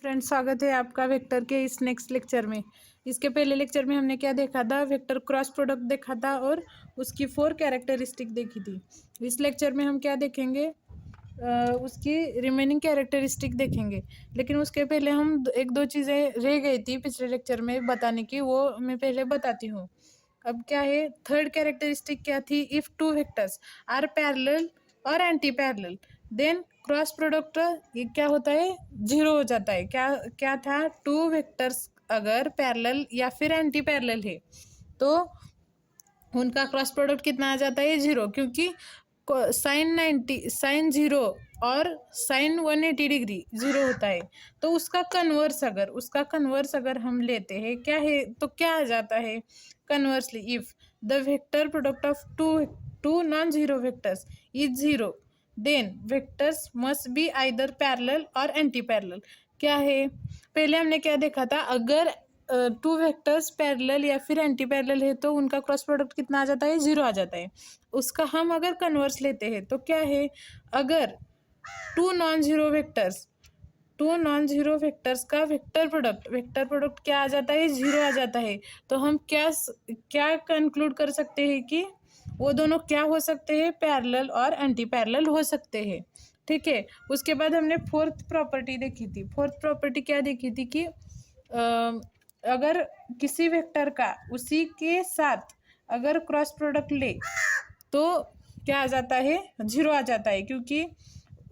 Friends, स्वागत है आपका वेक्टर के इस नेक्स्ट लेक्चर में। इसके पहले लेक्चर में हमने क्या देखा था? वेक्टर क्रॉस प्रोडक्ट देखा था और उसकी 4 कैरेक्टरिस्टिक देखी थी। इस लेक्चर में हम क्या देखेंगे? उसकी रिमेनिंग कैरेक्टरिस्टिक देखेंगे। लेकिन उसके पहले हम एक दो चीज़ें रह गई थी पिछले लेक्चर में बताने की, वो मैं पहले बताती हूँ। अब क्या है? थर्ड कैरेक्टरिस्टिक क्या थी? If two vectors are parallel और anti parallel then cross product ये क्या होता है? जीरो हो जाता है। क्या क्या था? टू वेक्टर्स अगर पैरेलल या फिर एंटी पैरेलल है तो उनका क्रॉस प्रोडक्ट कितना आ जाता है? जीरो, क्योंकि साइन 0 और साइन 180 डिग्री जीरो होता है। तो उसका कन्वर्स अगर हम लेते हैं क्या है तो क्या आ जाता है? Conversely if the vector product of two non zero vectors is zero then vectors must be either parallel और एंटी पैरेलल। क्या है? पहले हमने क्या देखा था? अगर टू वेक्टर्स पैरेलल या फिर एंटी पैरेलल है तो उनका क्रॉस प्रोडक्ट कितना आ जाता है? जीरो आ जाता है। उसका हम अगर कन्वर्स लेते हैं तो क्या है? अगर टू नॉन जीरो वेक्टर्स का वेक्टर प्रोडक्ट क्या आ जाता है? जीरो आ जाता है। तो हम क्या कंक्लूड कर सकते हैं कि वो दोनों क्या हो सकते हैं? पैरेलल और एंटी पैरेलल हो सकते हैं। ठीक है। उसके बाद हमने फोर्थ प्रॉपर्टी देखी थी। फोर्थ प्रॉपर्टी क्या देखी थी कि अगर किसी वेक्टर का उसी के साथ अगर क्रॉस प्रोडक्ट ले तो क्या आ जाता है? जीरो आ जाता है। क्योंकि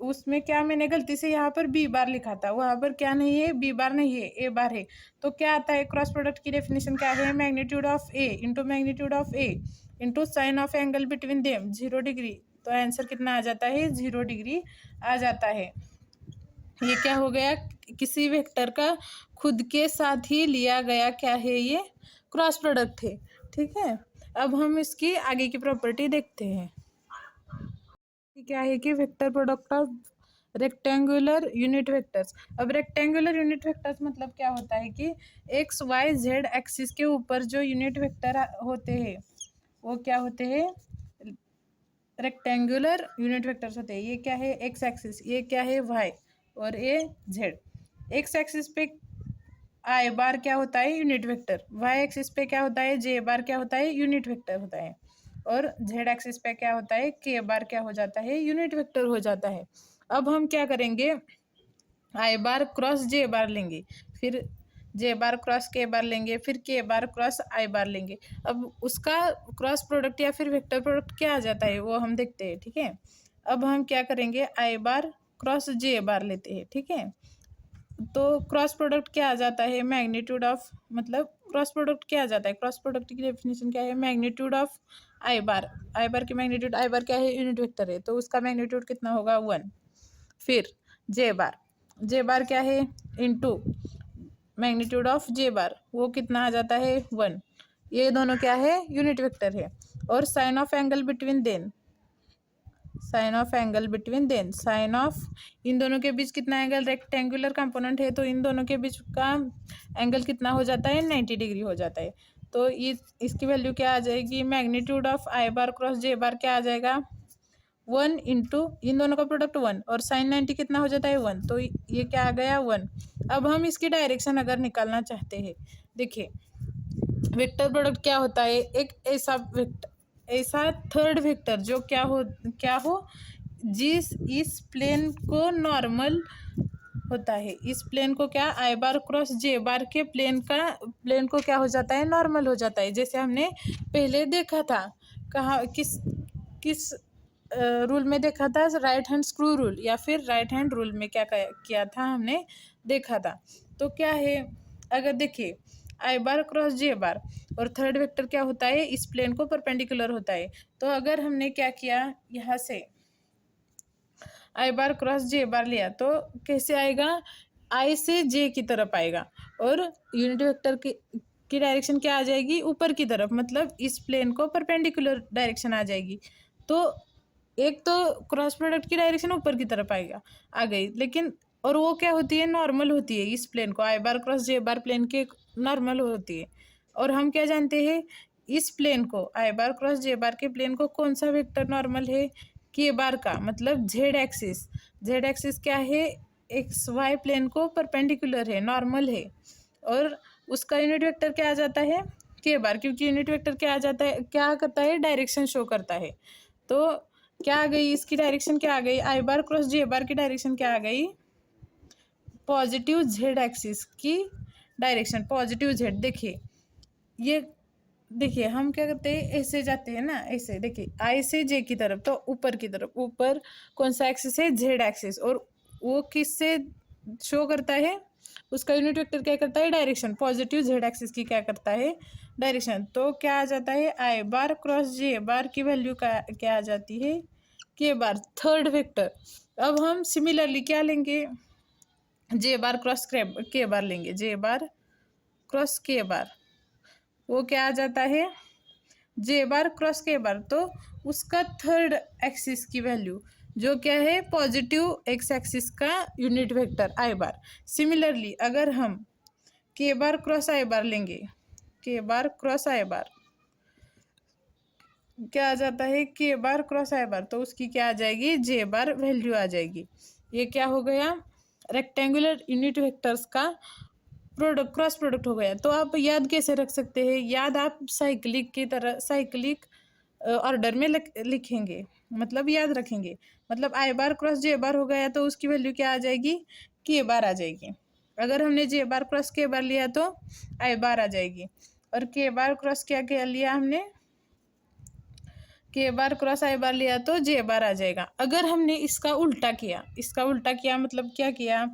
उसमें क्या, मैंने गलती से यहाँ पर बी बार लिखा था, वहाँ पर क्या नहीं है? बी बार नहीं है, ए बार है। तो क्या आता है? क्रॉस प्रोडक्ट की डेफिनेशन क्या है? Magnitude of A into magnitude of A into sine of angle between them 0 degree. तो आंसर कितना आ जाता है? 0 डिग्री आ जाता है। ये क्या हो गया? किसी वेक्टर का खुद के साथ ही लिया गया क्या है? ये क्रॉस प्रोडक्ट है। ठीक है। अब हम इसकी आगे की प्रॉपर्टी देखते हैं। क्या है कि vector product of rectangular unit vectors. अब रेक्टेंगुलर यूनिट वेक्टर्स मतलब क्या होता है कि एक्स वाई जेड एक्सिस के ऊपर जो यूनिट वेक्टर होते हैं वो क्या होते हैं? रेक्टेंगुलर यूनिट वेक्टर्स होते हैं। ये क्या है? एक्स एक्सिस, ये क्या है? वाई, और ये जेड। एक्स एक्सिस पे आई बार क्या होता है? Unit vector. वाई एक्सिस पे क्या होता है? जे बार क्या होता है? यूनिट वेक्टर होता है। और जेड एक्सिस पे क्या होता है? के बार क्या हो जाता है? यूनिट वेक्टर हो जाता है। अब हम क्या करेंगे? आई बार क्रॉस जे बार लेंगे, फिर जे बार क्रॉस के बार लेंगे, फिर के बार क्रॉस आई बार लेंगे। अब उसका क्रॉस प्रोडक्ट या फिर वेक्टर प्रोडक्ट क्या आ जाता है वो हम देखते हैं। ठीक है। अब हम क्या करेंगे? आई बार क्रॉस जे बार लेते हैं। ठीक है। तो क्रॉस प्रोडक्ट क्या आ जाता है? मैग्नीट्यूड ऑफ, मतलब क्रॉस प्रोडक्ट क्या आ जाता है? क्रॉस प्रोडक्ट की डेफिनेशन क्या है? मैग्नीट्यूड ऑफ आई बार। आई बार की मैग्नीट्यूड, आई बार क्या है? यूनिट वेक्टर है, तो उसका मैग्नीट्यूड कितना होगा? 1। फिर जे बार क्या है? इनटू मैग्नीट्यूड ऑफ जे बार, वो कितना आ जाता है? 1। ये दोनों क्या है? यूनिट वेक्टर है। और sine of angle between then, sine of इन दोनों के बीच कितना एंगल? रेक्टेंगुलर कंपोनेंट है तो इन दोनों के बीच का एंगल कितना हो जाता है? 90 डिग्री हो जाता है। तो इसकी वैल्यू क्या आ जाएगी? Magnitude of I bar cross J bar क्या आ जाएगा? 1 इंटू इन दोनों का प्रोडक्ट 1 और साइन 90 कितना हो जाता है? 1। तो ये क्या आ गया? 1। अब हम इसकी डायरेक्शन अगर निकालना चाहते हैं, देखिए वेक्टर प्रोडक्ट क्या होता है? एक ऐसा थर्ड वेक्टर जो क्या हो जिस इस प्लेन को नॉर्मल होता है। इस प्लेन को क्या? आई बार क्रॉस जे बार के प्लेन को क्या हो जाता है? नॉर्मल हो जाता है। जैसे हमने पहले देखा था, कहाँ, किस रूल में देखा था? राइट हैंड स्क्रू रूल या फिर राइट हैंड रूल में क्या किया था हमने देखा था। तो क्या है? अगर देखिए आई बार क्रॉस जे बार और थर्ड वेक्टर क्या होता है? इस प्लेन को परपेंडिकुलर होता है। तो अगर हमने क्या किया, यहाँ से आई बार क्रॉस जे बार लिया तो कैसे आएगा? आई से जे की तरफ आएगा और यूनिट वेक्टर की डायरेक्शन क्या आ जाएगी? ऊपर की तरफ, मतलब इस प्लेन को परपेंडिकुलर डायरेक्शन आ जाएगी। तो एक तो क्रॉस प्रोडक्ट की डायरेक्शन ऊपर की तरफ आ गई, लेकिन और वो क्या होती है? नॉर्मल होती है। इस प्लेन को आई बार क्रॉस जे बार प्लेन के नॉर्मल होती है। और हम क्या जानते हैं? इस प्लेन को आई बार क्रॉस जे बार के प्लेन को कौन सा वेक्टर नॉर्मल है? के बार का, मतलब जेड एक्सिस क्या है? एक्स वाई प्लेन को परपेंडिकुलर है, नॉर्मल है, और उसका यूनिट वेक्टर क्या आ जाता है, के बार, क्योंकि यूनिट वेक्टर क्या आ जाता है, क्या करता है, डायरेक्शन शो करता है। तो क्या आ गई, इसकी डायरेक्शन क्या आ गई, आई बार क्रॉस जे बार की डायरेक्शन क्या आ गई, पॉजिटिव जेड एक्सिस की डायरेक्शन, पॉजिटिव जेड। देखिए ये, देखिए हम क्या करते हैं, ऐसे जाते हैं ना, ऐसे देखिए आई से जे की तरफ, तो ऊपर की तरफ, ऊपर कौन सा एक्सिस है, जेड एक्सिस, और वो किससे शो करता है, उसका यूनिट वेक्टर क्या करता है, डायरेक्शन, पॉजिटिव जेड एक्सिस की क्या करता है, डायरेक्शन। तो क्या आ जाता है, आई बार क्रॉस जे बार की वैल्यू का क्या आ जाती है, के बार, थर्ड वेक्टर। अब हम सिमिलरली क्या लेंगे, जे बार क्रॉस के बार लेंगे, जे बार क्रॉस के बार, वो क्या आ जाता है, जे बार क्रॉस के बार, तो उसका थर्ड एक्सिस की वैल्यू जो क्या है, पॉजिटिव एक्स एक्सिस का यूनिट वेक्टर आई बार। सिमिलरली अगर हम के बार क्रॉस आई बार लेंगे, के बार क्रॉस आई बार क्या आ जाता है, के बार क्रॉस आई बार, तो उसकी क्या आ जाएगी, जे बार वैल्यू आ जाएगी। ये क्या हो गया, रेक्टेंगुलर यूनिट वेक्टर्स का प्रोडक्ट, क्रॉस प्रोडक्ट हो गया। तो आप याद कैसे रख सकते हैं, याद आप साइक्लिक की तरह, साइक्लिक ऑर्डर में लिखेंगे, मतलब याद रखेंगे। मतलब आई बार क्रॉस जे बार हो गया तो उसकी वैल्यू क्या आ जाएगी, के बार आ जाएगी। अगर हमने जे बार क्रॉस के बार लिया तो आई बार आ जाएगी, और के बार क्रॉस क्या लिया हमने, के बार क्रॉस आई बार लिया तो जे बार आ जाएगा। अगर हमने इसका उल्टा किया, इसका उल्टा किया मतलब क्या किया,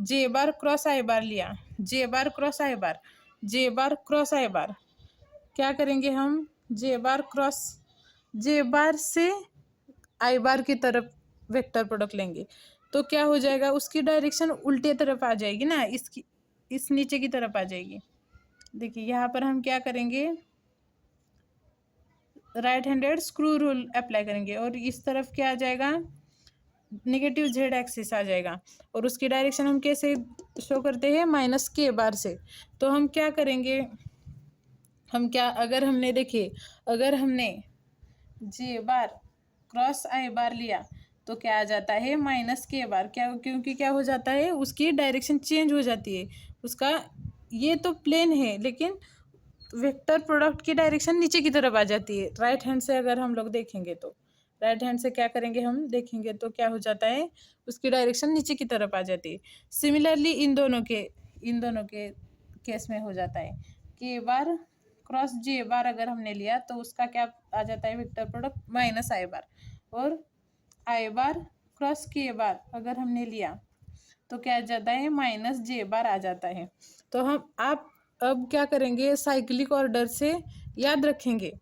जे बार क्रॉस आई बार लिया, जे bar cross I bar, J bar cross I बार, क्या करेंगे हम, जे बार क्रॉस, जे बार से आई बार की तरफ वेक्टर प्रोडक्ट लेंगे, तो क्या हो जाएगा, उसकी डायरेक्शन उल्टे तरफ आ जाएगी ना, इसकी, इस नीचे की तरफ आ जाएगी। देखिए यहाँ पर हम क्या करेंगे, right handed screw rule apply करेंगे, और इस तरफ क्या आ जाएगा, नेगेटिव जेड एक्सिस आ जाएगा, और उसकी डायरेक्शन हम कैसे शो करते हैं, माइनस के बार से। तो हम क्या करेंगे, हम क्या, अगर हमने देखिए, अगर हमने जे बार क्रॉस आई बार लिया तो क्या आ जाता है, माइनस के बार, क्या, क्योंकि क्या हो जाता है, उसकी डायरेक्शन चेंज हो जाती है, उसका, ये तो प्लेन है लेकिन वेक्टर प्रोडक्ट की डायरेक्शन नीचे की तरफ आ जाती है। राइट हैंड से अगर हम लोग देखेंगे तो, राइट हैंड से क्या करेंगे, हम देखेंगे तो क्या हो जाता है, उसकी डायरेक्शन नीचे की तरफ आ जाती है। सिमिलरली इन दोनों के केस में हो जाता है, के बार क्रॉस जे बार अगर हमने लिया तो उसका क्या आ जाता है, वेक्टर प्रोडक्ट माइनस आई बार, और आई बार क्रॉस के बार अगर हमने लिया तो क्या आ जाता है, माइनस जे बार आ जाता है। तो हम, आप अब क्या करेंगे, साइक्लिक ऑर्डर से याद रखेंगे।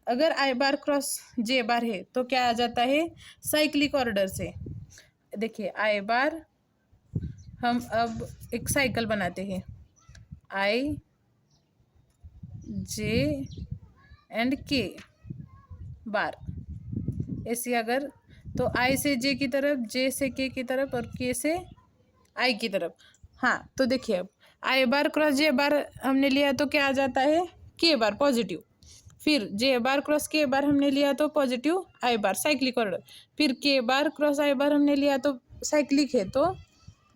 अगर आई बार क्रॉस जे बार है तो क्या आ जाता है, साइक्लिक ऑर्डर से। देखिए आई बार, हम अब एक साइकिल बनाते हैं, आई जे एंड के बार, ऐसी अगर, तो आई से जे की तरफ, जे से के की तरफ, और के से आई की तरफ। हाँ तो देखिए अब आई बार क्रॉस जे बार हमने लिया तो क्या आ जाता है, के बार पॉजिटिव, फिर जे बार क्रॉस के बार हमने लिया तो पॉजिटिव आई बार, साइक्लिक ऑर्डर, फिर के बार क्रॉस आई बार हमने लिया तो साइक्लिक है तो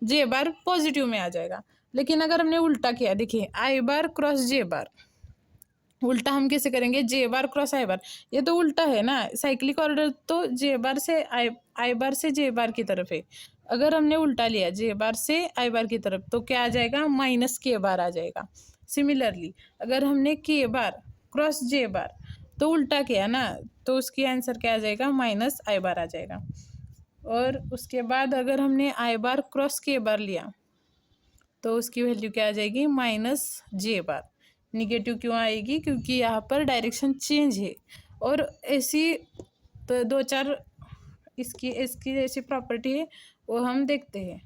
जे बार पॉजिटिव में आ जाएगा। लेकिन अगर हमने उल्टा किया, देखिए आई बार क्रॉस जे बार, उल्टा हम कैसे करेंगे, जे बार क्रॉस आई बार, ये तो उल्टा है ना, साइक्लिक ऑर्डर तो जे बार से आई बार से जे बार की तरफ है। अगर हमने उल्टा लिया जे बार से आई बार की तरफ तो क्या आ जाएगा, माइनस के बार आ जाएगा। सिमिलरली अगर हमने के बार क्रॉस जे बार तो उल्टा किया ना, तो उसकी आंसर क्या आ जाएगा, माइनस आई बार आ जाएगा। और उसके बाद अगर हमने आई बार क्रॉस के बार लिया तो उसकी वैल्यू क्या आ जाएगी, माइनस जे बार। निगेटिव क्यों आएगी, क्योंकि यहाँ पर डायरेक्शन चेंज है। और ऐसी तो दो चार इसकी इसकी ऐसी प्रॉपर्टी है, वो हम देखते हैं।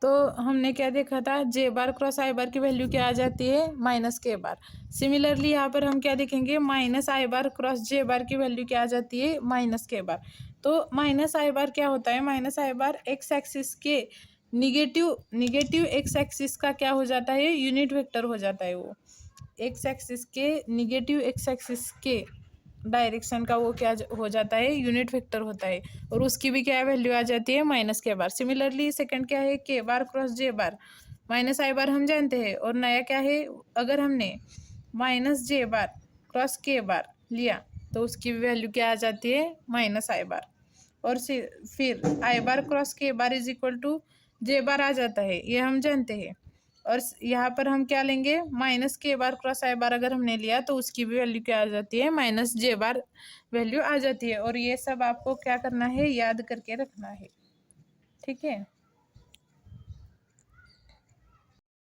तो हमने क्या देखा था, जे बार क्रॉस आई बार की वैल्यू क्या आ जाती है, माइनस के बार। सिमिलरली यहाँ पर हम क्या देखेंगे, माइनस आई बार क्रॉस जे बार की वैल्यू क्या आ जाती है, माइनस के बार। तो माइनस आई बार क्या होता है, माइनस आई बार एक्स एक्सिस के निगेटिव एक्स एक्सिस का क्या हो जाता है, यूनिट वेक्टर हो जाता है। वो एक्स एक्सिस के निगेटिव एक्स एक्सिस के डायरेक्शन का वो क्या हो जाता है, यूनिट वेक्टर होता है, और उसकी भी क्या वैल्यू आ जाती है, माइनस के बार। सिमिलरली सेकंड क्या है, के बार क्रॉस जे बार, माइनस आई बार हम जानते हैं, और नया क्या है, अगर हमने माइनस जे बार क्रॉस के बार लिया तो उसकी वैल्यू क्या आ जाती है, माइनस आई बार। और फिर आई bar cross K bar is equal to जे बार आ जाता है, ये हम जानते हैं। और यहाँ पर हम क्या लेंगे, माइनस के बार क्रॉस आई बार अगर हमने लिया तो उसकी भी वैल्यू क्या आ जाती है, माइनस जे बार वैल्यू आ जाती है। और ये सब आपको क्या करना है, याद करके रखना है, ठीक है।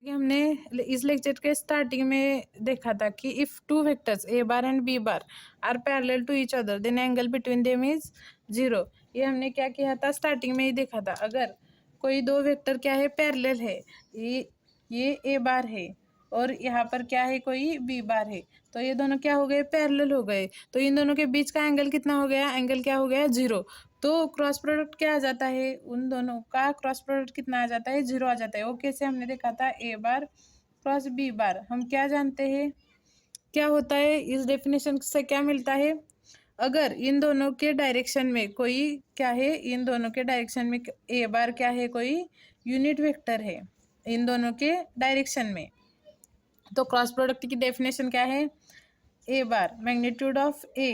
हमने इस लेक्चर के स्टार्टिंग में देखा था कि if two vectors A bar and B bar are parallel to each other then angle between them is 0। ये हमने क्या किया था, स्टार्टिंग में ही देखा था। अगर कोई दो वेक्टर क्या है, पैरेलल है, ये ए बार है और यहाँ पर क्या है, कोई बी बार है, तो ये दोनों क्या हो गए, पैरेलल हो गए। तो इन दोनों के बीच का एंगल कितना हो गया, एंगल क्या हो गया, 0। तो क्रॉस प्रोडक्ट क्या आ जाता है, उन दोनों का क्रॉस प्रोडक्ट कितना आ जाता है, 0 आ जाता है। वो कैसे हमने देखा था, ए बार क्रॉस बी बार। हम क्या जानते हैं, क्या होता है, इस डेफिनेशन से क्या मिलता है, अगर इन दोनों के डायरेक्शन में कोई क्या है, इन दोनों के डायरेक्शन में ए बार क्या है, कोई यूनिट वेक्टर है इन दोनों के डायरेक्शन में, तो क्रॉस प्रोडक्ट की डेफिनेशन क्या है, A bar magnitude of A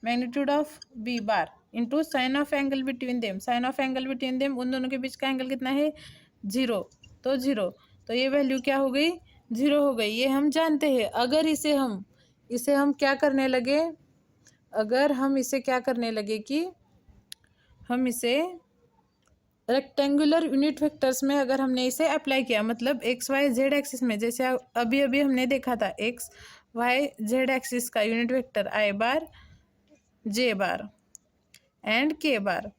magnitude of B bar into sine of angle between them. Sine of angle between them, उन दोनों के बीच का एंगल कितना है, 0। तो 0, तो ये वैल्यू क्या हो गई, 0 हो गई। ये हम जानते हैं। अगर इसे हम क्या करने लगे, अगर हम इसे क्या करने लगे कि हम इसे रेक्टेंगुलर यूनिट वेक्टर्स में अगर हमने इसे अप्लाई किया, मतलब एक्स वाई जेड एक्सिस में, जैसे अभी अभी हमने देखा था एक्स वाई जेड एक्सिस का unit vector I bar J bar and के बार,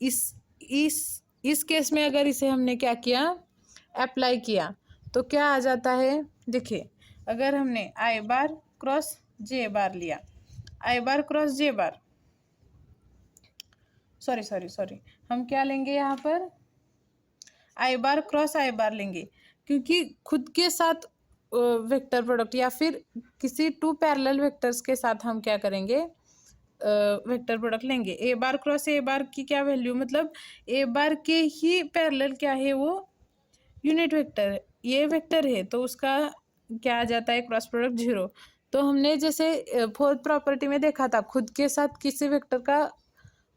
इस केस में अगर इसे हमने क्या किया, अप्लाई किया, तो क्या आ जाता है, देखिए अगर हमने आई बार क्रॉस जे बार लिया, I bar cross J bar, sorry हम क्या लेंगे यहाँ पर, आई बार क्रॉस आई बार लेंगे, क्योंकि खुद के साथ वेक्टर प्रोडक्ट या फिर किसी टू पैरेलल वेक्टर्स के साथ हम क्या करेंगे, वेक्टर प्रोडक्ट लेंगे। ए बार क्रॉस ए बार की क्या वैल्यू, मतलब ए बार के ही पैरेलल क्या है, वो यूनिट वेक्टर, ये वेक्टर है, तो उसका क्या आ जाता है, क्रॉस प्रोडक्ट 0। तो हमने जैसे फोर्थ प्रॉपर्टी में देखा था, खुद के साथ किसी वेक्टर का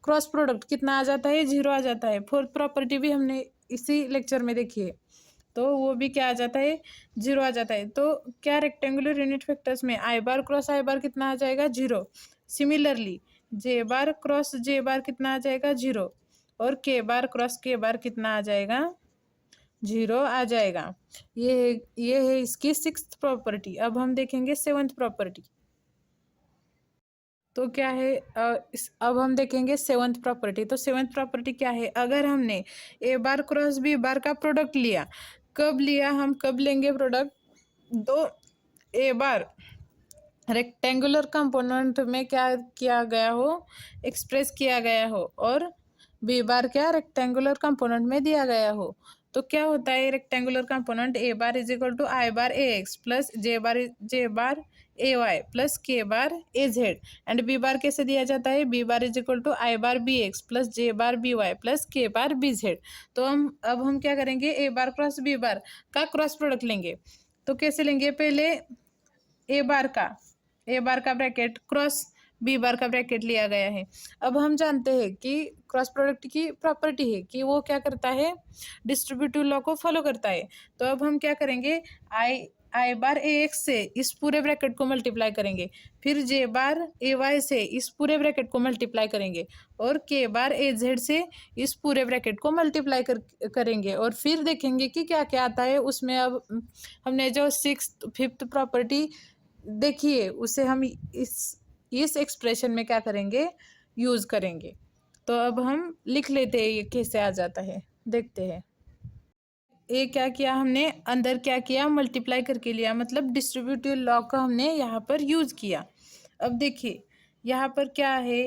क्रॉस प्रोडक्ट कितना आ जाता है, 0 आ जाता है। फोर्थ प्रॉपर्टी भी हमने इसी लेक्चर में देखी है, तो वो भी क्या आ जाता है, 0 आ जाता है। तो क्या रेक्टेंगुलर यूनिट वेक्टर्स में आई बार क्रॉस आई बार कितना आ जाएगा, 0। Similarly J bar cross J बार कितना आ जाएगा, 0। और के बार क्रॉस के बार कितना आ जाएगा, 0 आ जाएगा। ये है इसकी सिक्स्थ प्रॉपर्टी। अब हम देखेंगे सेवंथ प्रॉपर्टी। तो क्या है, अब हम देखेंगे सेवंथ प्रॉपर्टी। तो सेवंथ प्रॉपर्टी क्या है, अगर हमने ए बार क्रॉस बी बार का प्रोडक्ट लिया, कब लिया, हम कब लेंगे प्रोडक्ट, तो ए बार रेक्टेंगुलर कंपोनेंट में क्या किया गया हो, एक्सप्रेस किया गया हो, और बी बार क्या रेक्टेंगुलर कंपोनेंट में दिया गया हो, तो क्या होता है, rectangular component A bar is equal to I bar A X plus J bar A Y plus K bar A Z, and B bar कैसे दिया जाता है, B bar is equal to I bar B X plus J bar B Y plus K bar B Z. तो हम क्या करेंगे, ए bar cross B बार का cross product लेंगे। तो कैसे लेंगे, पहले ए बार का ब्रैकेट क्रॉस बी बार का ब्रैकेट लिया गया है। अब हम जानते हैं कि क्रॉस प्रोडक्ट की प्रॉपर्टी है कि वो क्या करता है, डिस्ट्रीब्यूटिव लॉ को फॉलो करता है। तो अब हम क्या करेंगे, आई बार ए एक्स से इस पूरे ब्रैकेट को मल्टीप्लाई करेंगे, फिर जे बार ए वाई से इस पूरे ब्रैकेट को मल्टीप्लाई करेंगे, और के बार ए जेड से इस पूरे ब्रैकेट को मल्टीप्लाई करेंगे, और फिर देखेंगे कि क्या क्या आता है उसमें। अब हमने जो फिफ्थ प्रॉपर्टी देखिए, उसे हम इस एक्सप्रेशन में क्या करेंगे, यूज करेंगे। तो अब हम लिख लेते हैं ये कैसे आ जाता है, देखते हैं। ये क्या किया हमने, अंदर क्या किया, मल्टीप्लाई करके लिया, मतलब डिस्ट्रीब्यूटिव लॉ का हमने यहाँ पर यूज किया। अब देखिए यहाँ पर क्या है,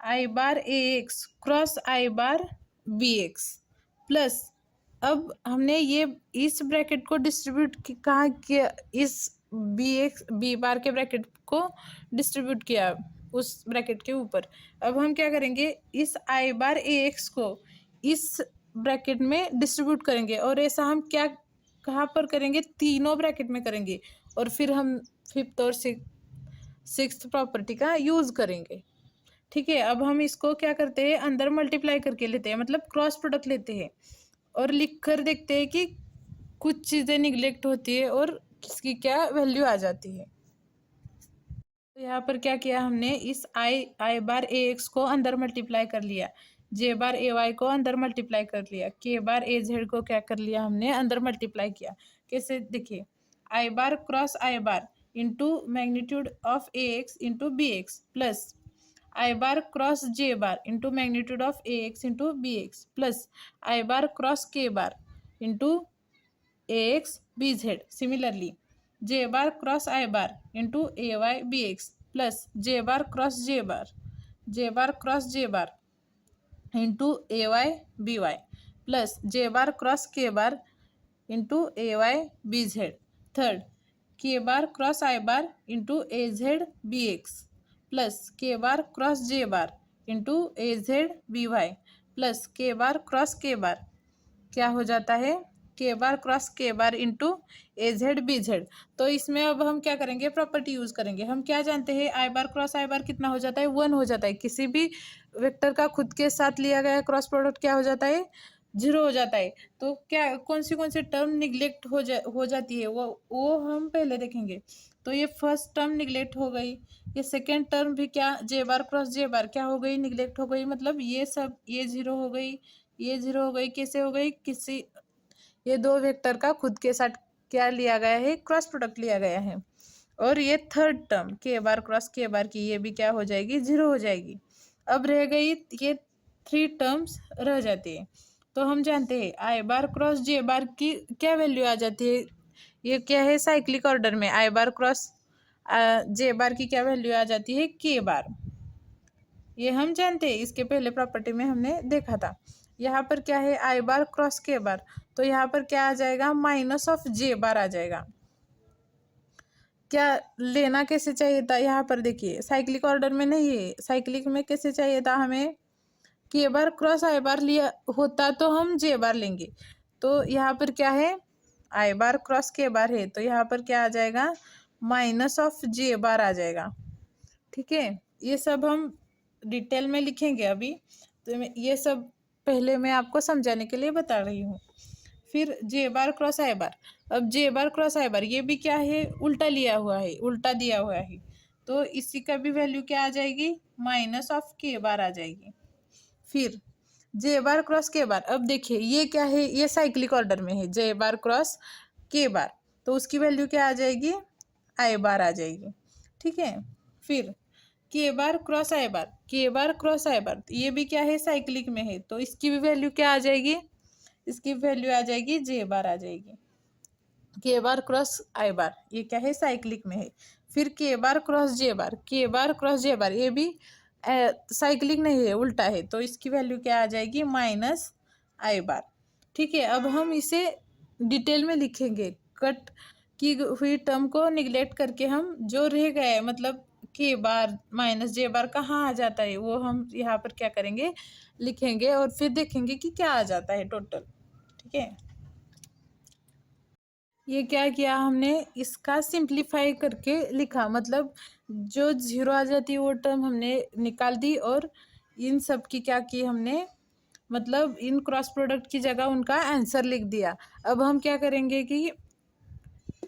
आई bar A x cross I bar B X plus, अब हमने ये इस ब्रैकेट को डिस्ट्रीब्यूट कहाँ किया, इस बी बार के ब्रैकेट को डिस्ट्रीब्यूट किया उस ब्रैकेट के ऊपर। अब हम क्या करेंगे, इस आई बार ए एक्स को इस ब्रैकेट में डिस्ट्रीब्यूट करेंगे, और ऐसा हम क्या कहाँ पर करेंगे, तीनों ब्रैकेट में करेंगे, और फिर हम फिफ्थ और सिक्स्थ प्रॉपर्टी का यूज करेंगे। ठीक है, अब हम इसको क्या करते हैं, अंदर मल्टीप्लाई करके लेते हैं, मतलब क्रॉस प्रोडक्ट लेते हैं, और लिख कर देखते हैं कि कुछ चीज़ें निगलेक्ट होती है और किसकी क्या वैल्यू आ जाती है। तो यहाँ पर क्या किया हमने, इस आई बार ए एक्स को अंदर मल्टीप्लाई कर लिया, जे बार ए वाई को अंदर मल्टीप्लाई कर लिया, के बार ए जेड को क्या कर लिया हमने, अंदर मल्टीप्लाई किया। कैसे, देखिए, I bar cross I bar into magnitude of A X into B X plus I bar cross J bar into magnitude of A X into B X plus I bar cross K bar into A X B Z. Similarly J bar cross I bar into A Y B X plus J bar cross J bar cross J bar into A Y B Y plus J bar cross K bar into A Y B Z. Third, के बार cross I bar into A Z B X plus K bar cross J bar into A Z B Y plus K bar cross K बार क्या हो जाता है, के बार cross K bar into ए Z B Z. तो इसमें अब हम क्या करेंगे, प्रॉपर्टी यूज करेंगे। हम क्या जानते हैं, आई बार क्रॉस आई बार कितना हो जाता है, 1 हो जाता है। किसी भी वेक्टर का खुद के साथ लिया गया क्रॉस प्रोडक्ट क्या हो जाता है, 0 हो जाता है। तो क्या कौन सी टर्म निगलेक्ट हो जाती है, वो हम पहले देखेंगे। तो ये फर्स्ट टर्म निगलेक्ट हो गई, ये सेकेंड टर्म भी क्या, जे बार क्रॉस जे बार क्या हो गई, निगलेक्ट हो गई। मतलब ये सब, ये 0 हो गई, ये 0 हो गई। कैसे हो गई, किसी ये दो वेक्टर का खुद के साथ क्या लिया गया है, क्रॉस प्रोडक्ट लिया गया है। और ये थर्ड टर्म के बार क्रॉस के बार की, ये भी क्या हो जाएगी, 0 हो जाएगी। अब रह गई ये 3 टर्म्स रह जाती है। तो हम जानते हैं आई बार क्रॉस जे बार की क्या वैल्यू आ जाती है, ये क्या है, साइक्लिक ऑर्डर में आई बार क्रॉस जे बार की क्या वैल्यू आ जाती है, के बार। ये हम जानते हैं, इसके पहले प्रॉपर्टी में हमने देखा था। यहाँ पर क्या है, आई बार क्रॉस के बार, तो यहाँ पर क्या आ जाएगा, माइनस ऑफ जे बार आ जाएगा। क्या लेना कैसे चाहिए था, यहाँ पर देखिए साइक्लिक ऑर्डर में नहीं है, साइक्लिक में कैसे चाहिए था हमें, के बार क्रॉस आई बार लिया होता तो हम जे बार लेंगे। तो यहाँ पर क्या है, आई बार क्रॉस के बार है, तो यहाँ पर क्या आ जाएगा, माइनस ऑफ जे बार आ जाएगा। ठीक है, ये सब हम डिटेल में लिखेंगे अभी, तो ये सब पहले मैं आपको समझाने के लिए बता रही हूँ। फिर जे बार क्रॉस आई बार, अब जे बार क्रॉस आई बार ये भी क्या है, उल्टा लिया हुआ है, उल्टा दिया हुआ है, तो इसी का भी वैल्यू क्या आ जाएगी, माइनस ऑफ के बार आ जाएगी। फिर जे बार क्रॉस के बार, अब देखिए ये क्या है, ये साइक्लिक ऑर्डर में है, जे बार क्रॉस के बार, तो उसकी वैल्यू क्या आ जाएगी, आई बार आ जाएगी। ठीक है, फिर के बार cross I bar, K bar cross I बार, ये भी क्या है, साइक्लिक में है, तो इसकी भी वैल्यू क्या आ जाएगी, इसकी वैल्यू आ जाएगी जे बार आ जाएगी। के बार क्रॉस आई बार ये क्या है, साइक्लिक में है। फिर के बार क्रॉस जे बार, के बार क्रॉस जे बार ये भी साइक्लिक नहीं है, उल्टा है, तो इसकी वैल्यू क्या आ जाएगी, माइनस आई बार। ठीक है, अब हम इसे डिटेल में लिखेंगे, कट की हुई टर्म को निगलेक्ट करके हम जो रह गए, मतलब के बार माइनस जे बार कहाँ आ जाता है, वो हम यहाँ पर क्या करेंगे, लिखेंगे, और फिर देखेंगे कि क्या आ जाता है टोटल। ठीक है, ये क्या किया हमने, इसका सिंप्लीफाई करके लिखा, मतलब जो 0 आ जाती है वो टर्म हमने निकाल दी, और इन सब की क्या की हमने, मतलब इन क्रॉस प्रोडक्ट की जगह उनका आंसर लिख दिया। अब हम क्या करेंगे कि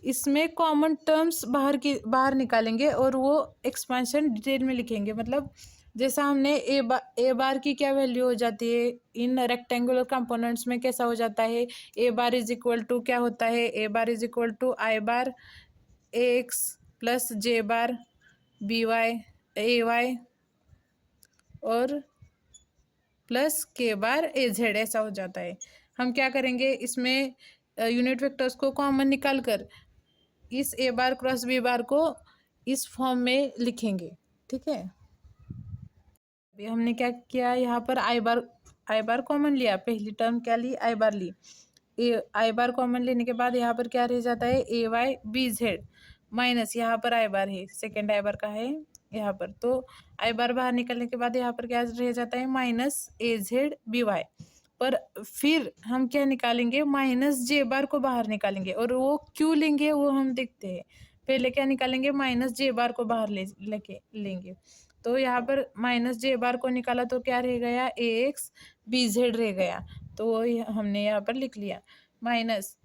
इसमें कॉमन टर्म्स बाहर निकालेंगे, और वो एक्सपेंशन डिटेल में लिखेंगे। मतलब जैसा हमने ए बार की क्या वैल्यू हो जाती है, इन रेक्टेंगुलर कंपोनेंट्स में कैसा हो जाता है, A bar is equal to क्या होता है, A bar is equal to I bar A X plus J bar B Y A Y और plus K bar A Z, ऐसा हो जाता है। हम क्या करेंगे, इसमें यूनिट वेक्टर्स को कॉमन निकाल कर इस ए बार क्रॉस बी बार को इस फॉर्म में लिखेंगे। ठीक है, अभी हमने क्या किया, यहाँ पर आई बार कॉमन लिया, पहली टर्म क्या ली, आई बार ली, ए आई बार कॉमन लेने के बाद यहाँ पर क्या रह जाता है, ए वाई बी जेड माइनस यहाँ पर आई बार है, सेकेंड आई बार का है यहाँ पर, तो आई बार बाहर निकलने के बाद यहाँ पर क्या रह जाता है minus A Z B Y. पर फिर हम क्या निकालेंगे, माइनस जे बार को बाहर निकालेंगे, और वो क्यों लेंगे वो हम देखते हैं। पहले क्या निकालेंगे, माइनस जे बार को बाहर लेके लेंगे। तो यहाँ पर माइनस जे बार को निकाला तो क्या रह गया, ए एक्स बी जेड रह गया। तो हमने यहाँ पर लिख लिया माइनस,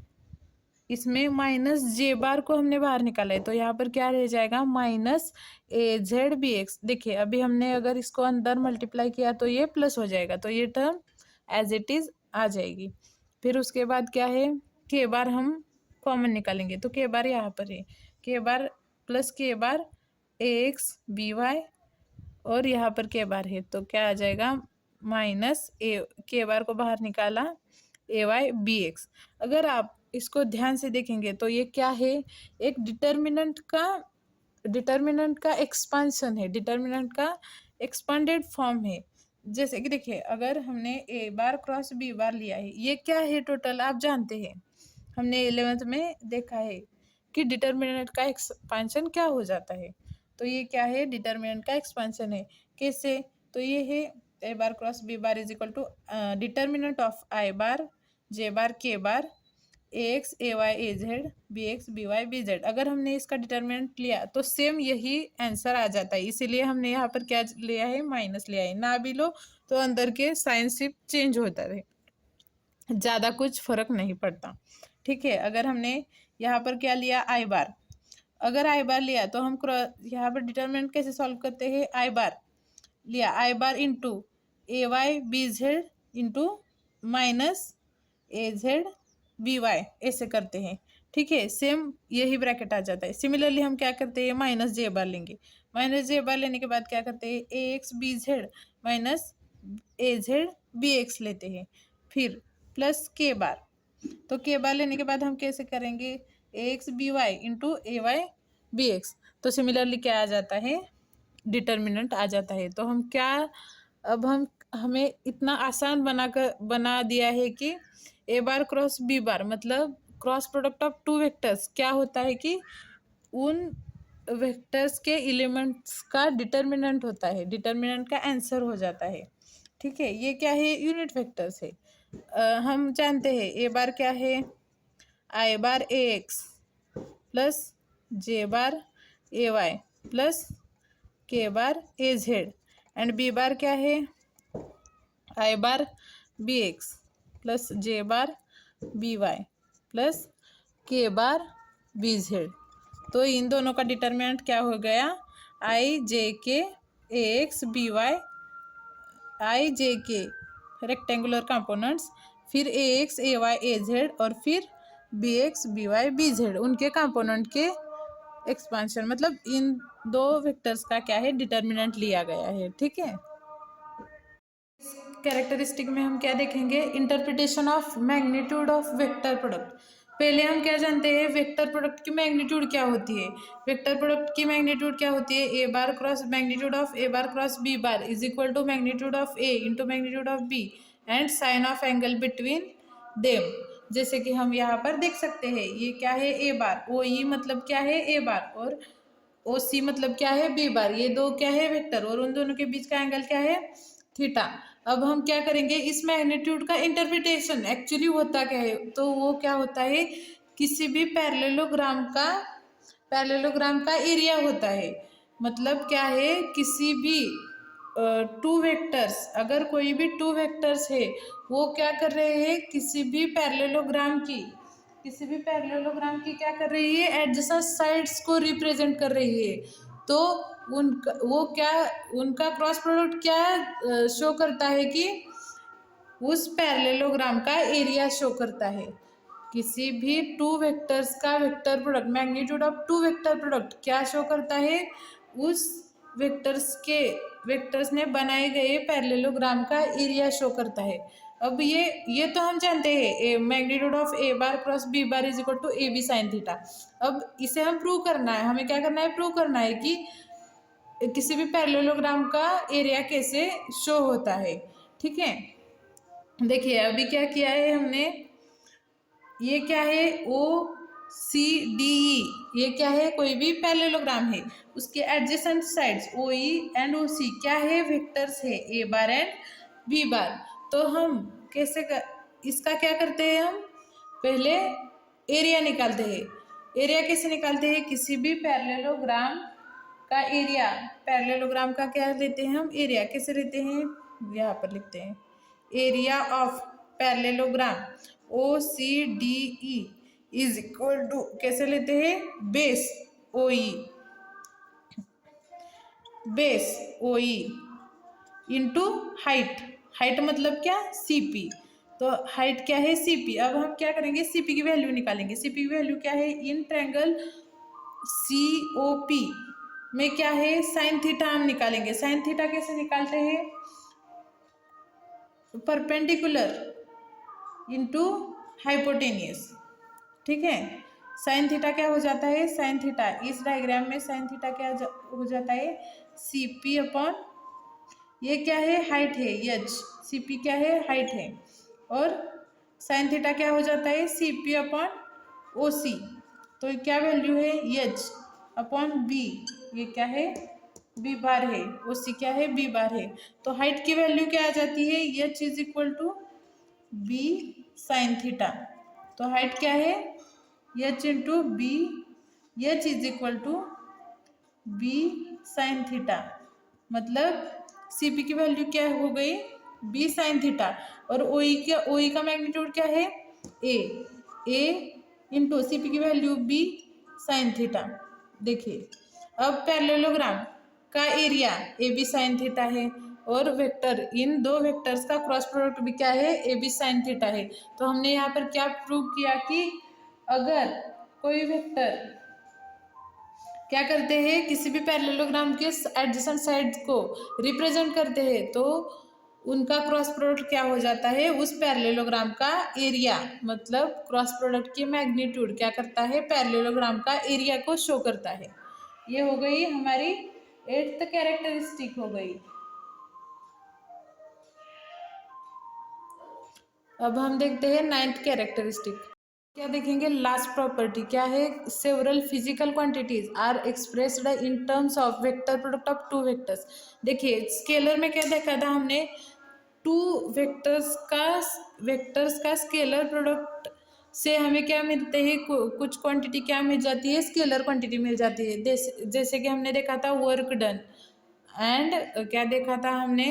इसमें माइनस जे बार को हमने बाहर निकाला है, तो यहाँ पर क्या रह जाएगा minus A Z B x. देखिए अभी हमने अगर इसको अंदर मल्टीप्लाई किया तो ये प्लस हो जाएगा, तो ये टर्म एज इट इज आ जाएगी। फिर उसके बाद क्या है, के बार हम कॉमन निकालेंगे, तो के बार यहाँ पर है, के बार plus K bar A X B Y, और यहाँ पर के बार है, तो क्या आ जाएगा माइनस ए, के बार को बाहर निकाला ए वाई बी एक्स। अगर आप इसको ध्यान से देखेंगे तो ये क्या है, एक डिटर्मिनेंट का एक्सपांशन है, डिटर्मिनेंट का एक्सपांडेड फॉर्म है। जैसे कि देखिए अगर हमने ए बार क्रॉस बी बार लिया है, ये क्या है टोटल आप जानते हैं, हमने 11th में देखा है कि डिटर्मिनेंट का एक्सपांशन क्या हो जाता है। तो ये क्या है, डिटर्मिनेंट का एक्सपांशन है। कैसे, तो ये है A bar cross B bar is equal to determinant of I bar J bar K bar A X A Y A Z B X B Y B Z. अगर हमने इसका डिटर्मिनेंट लिया तो सेम यही आंसर आ जाता है, इसीलिए हमने यहाँ पर क्या लिया है, माइनस लिया है। ना भी लो तो अंदर के साइन सिर्फ चेंज होता रहे, ज़्यादा कुछ फर्क नहीं पड़ता। ठीक है, अगर हमने यहाँ पर क्या लिया आई बार, अगर आई बार लिया तो हम यहाँ पर डिटर्मिनेंट कैसे सॉल्व करते हैं, आई बार लिया, I bar into A Y B Z into minus A Z B Y, ऐसे करते हैं। ठीक है, सेम यही ब्रैकेट आ जाता है। सिमिलरली हम क्या करते हैं, माइनस जे बार लेंगे, माइनस जे बार लेने के बाद क्या करते हैं, ए X B Z minus A Z B x लेते हैं, फिर प्लस के बार। तो के बार लेने के बाद हम कैसे करेंगे, ए X B Y into A Y B x. तो सिमिलरली क्या आ जाता है, डिटर्मिनेंट आ जाता है। तो हम क्या, अब हमें इतना आसान बना दिया है कि ए बार क्रॉस बी बार मतलब cross product of two vectors क्या होता है कि उन वेक्टर्स के एलिमेंट्स का डिटर्मिनेंट होता है, डिटर्मिनेंट का आंसर हो जाता है। ठीक है, ये क्या है, यूनिट वेक्टर्स है। हम जानते हैं ए बार क्या है, आई bar A X plus J bar A Y plus K bar A Z, and B बार क्या है, आई bar B X plus J bar B Y plus K bar B Z. तो इन दोनों का डिटर्मिनेंट क्या हो गया, I J K A X B Y, I J K rectangular components, फिर A X A Y A Z, और फिर B X B Y B Z, उनके कंपोनेंट के एक्सपांशन, मतलब इन दो वेक्टर्स का क्या है, डिटर्मिनेंट लिया गया है। ठीक है, कैरेक्टरिस्टिक में हम क्या देखेंगे, interpretation of magnitude of vector product. पहले हम क्या जानते हैं, वेक्टर प्रोडक्ट की मैग्नीट्यूड क्या होती है। वेक्टर प्रोडक्ट की मैग्नीट्यूड क्या होती है, A bar cross magnitude of A bar cross B bar is equal to magnitude of A into magnitude of B and sine of angle between them. जैसे कि हम यहाँ पर देख सकते हैं, ये क्या है, ए बार, ओ ई मतलब क्या है, ए बार, और ओ सी मतलब क्या है, बी बार। ये दो क्या है, वेक्टर, और उन दोनों के बीच का एंगल क्या है, थीटा। अब हम क्या करेंगे, इस मैग्नीट्यूड का इंटरप्रिटेशन एक्चुअली होता क्या है, तो वो क्या होता है, किसी भी पैरेललोग्राम का एरिया होता है। मतलब क्या है, किसी भी टू वेक्टर्स, अगर कोई भी टू वेक्टर्स है वो क्या कर रहे हैं, किसी भी पैरेललोग्राम की क्या कर रही है, एडजेसेंट साइड्स को रिप्रेजेंट कर रही है। तो उनका क्रॉस प्रोडक्ट क्या शो करता है कि उस पैरेललोग्राम का एरिया शो करता है। किसी भी टू वेक्टर्स का vector product, magnitude of two vector product क्या शो करता है, उस वेक्टर्स ने बनाए गए पैरेललोग्राम का एरिया शो करता है। अब ये तो हम जानते हैं, magnitude of A bar cross B bar is equal to A B sine theta. अब इसे हम प्रूव करना है, हमें क्या करना है, प्रूव करना है कि किसी भी पैरेललोग्राम का एरिया कैसे शो होता है। ठीक है, देखिए अभी क्या किया है हमने, ये क्या है, ओ सी डी ई, ये क्या है, कोई भी पैरेललोग्राम है, उसके adjacent sides O E and O C क्या है, वेक्टर्स है ए बार एंड बी बार। तो हम इसका क्या करते हैं, हम पहले एरिया निकालते हैं। एरिया कैसे निकालते हैं, किसी भी पैरेललोग्राम का एरिया, पैरेललोग्राम का क्या लेते हैं हम, एरिया कैसे लेते हैं, यहाँ पर लिखते हैं area of parallelogram O C D E is equal to कैसे लेते हैं, base O E, base O E into height, height मतलब क्या, सीपी। तो हाइट क्या है, सीपी। अब हम क्या करेंगे, सीपी की वैल्यू निकालेंगे। सीपी की वैल्यू क्या है, in triangle C O P में क्या है, साइन थीटा हम निकालेंगे। साइन थीटा कैसे निकालते हैं, परपेंडिकुलर इंटू हाइपोटेनियस, ठीक है। साइन थीटा क्या हो जाता है, साइन थीटा इस डायग्राम में साइन थीटा क्या हो जाता है, सी पी अपॉन, ये क्या है, हाइट है एच, सी पी क्या है, हाइट है, और साइन थीटा क्या हो जाता है, सी पी अपॉन ओ सी। तो क्या वैल्यू है, एच अपॉन बी, ये क्या है, बी बार है, ओ सी क्या है, बी बार है। तो हाइट की वैल्यू क्या आ जाती है, H is equal to B sine theta. तो हाइट क्या है, H into B, H is equal to B sine theta, मतलब सीपी की वैल्यू क्या हो गई, बी साइन थीटा, और ओई का मैग्नीट्यूड क्या है, ए इंटू सीपी की वैल्यू बी साइन थीटा। देखिए अब पैरेललोग्राम का area A B sine theta है, और वेक्टर, इन दो वेक्टर्स का क्रॉस प्रोडक्ट भी क्या है, ए बी साइन थीटा है। तो हमने यहाँ पर क्या प्रूव किया कि अगर कोई वेक्टर क्या करते हैं, किसी भी पैरेललोग्राम के एडजेसेंट साइड को रिप्रेजेंट करते हैं, तो उनका क्रॉस प्रोडक्ट क्या हो जाता है, उस पैरेललोग्राम का एरिया, मतलब क्रॉस प्रोडक्ट की मैग्नीट्यूड क्या करता है, पैरेललोग्राम का एरिया को शो करता है। ये हो गई हमारी 8th कैरेक्टरिस्टिक हो गई। अब हम देखते हैं 9th कैरेक्टरिस्टिक। क्या देखेंगे, लास्ट प्रॉपर्टी क्या है, several physical quantities are expressed in terms of vector product of two vectors. देखिए स्केलर में क्या देखा था हमने, टू वेक्टर्स का स्केलर प्रोडक्ट से हमें क्या मिलते हैं, कुछ क्वांटिटी क्या मिल जाती है, स्केलर क्वांटिटी मिल जाती है। जैसे कि हमने देखा था वर्क डन, एंड क्या देखा था हमने,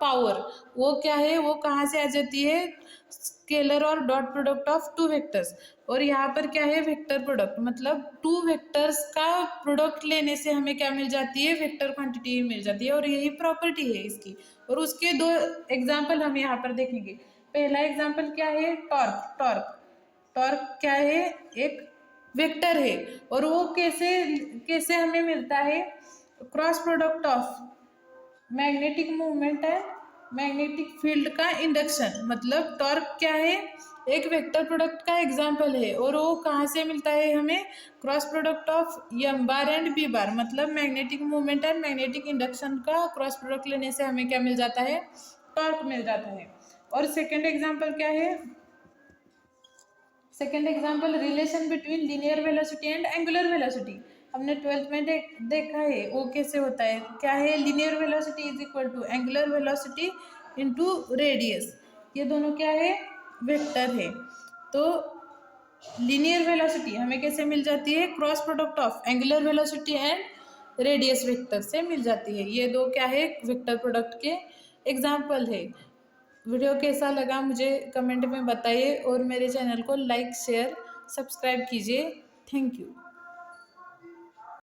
पावर, वो क्या है, वो कहाँ से आ जाती है, स्केलर और dot product of two vectors. और यहाँ पर क्या है, वेक्टर प्रोडक्ट, मतलब टू वेक्टर्स का प्रोडक्ट लेने से हमें क्या मिल जाती है, वेक्टर क्वांटिटी मिल जाती है, और यही प्रॉपर्टी है इसकी। और उसके दो एग्जाम्पल हम यहाँ पर देखेंगे। पहला एग्जाम्पल क्या है, टॉर्क। टॉर्क क्या है, एक वेक्टर है, और वो कैसे कैसे हमें मिलता है, cross product of magnetic movement है, मैग्नेटिक फील्ड का इंडक्शन। मतलब टॉर्क क्या है, एक वेक्टर प्रोडक्ट का एग्जाम्पल है, और वो कहाँ से मिलता है हमें, cross product of M bar and B bar, मतलब magnetic movement and magnetic induction का क्रॉस प्रोडक्ट लेने से हमें क्या मिल जाता है, टॉर्क मिल जाता है। और सेकेंड एग्जाम्पल क्या है, second example relation between linear velocity and angular velocity. हमने 12th में देखा है, वो कैसे होता है, क्या है, linear velocity is equal to angular velocity into radius. ये दोनों क्या है, वेक्टर है। तो लीनियर वेलोसिटी हमें कैसे मिल जाती है, cross product of angular velocity and radius vector से मिल जाती है। ये दो क्या है, वेक्टर प्रोडक्ट के एग्जाम्पल है। वीडियो कैसा लगा मुझे कमेंट में बताइए, और मेरे चैनल को लाइक शेयर सब्सक्राइब कीजिए। Thank you.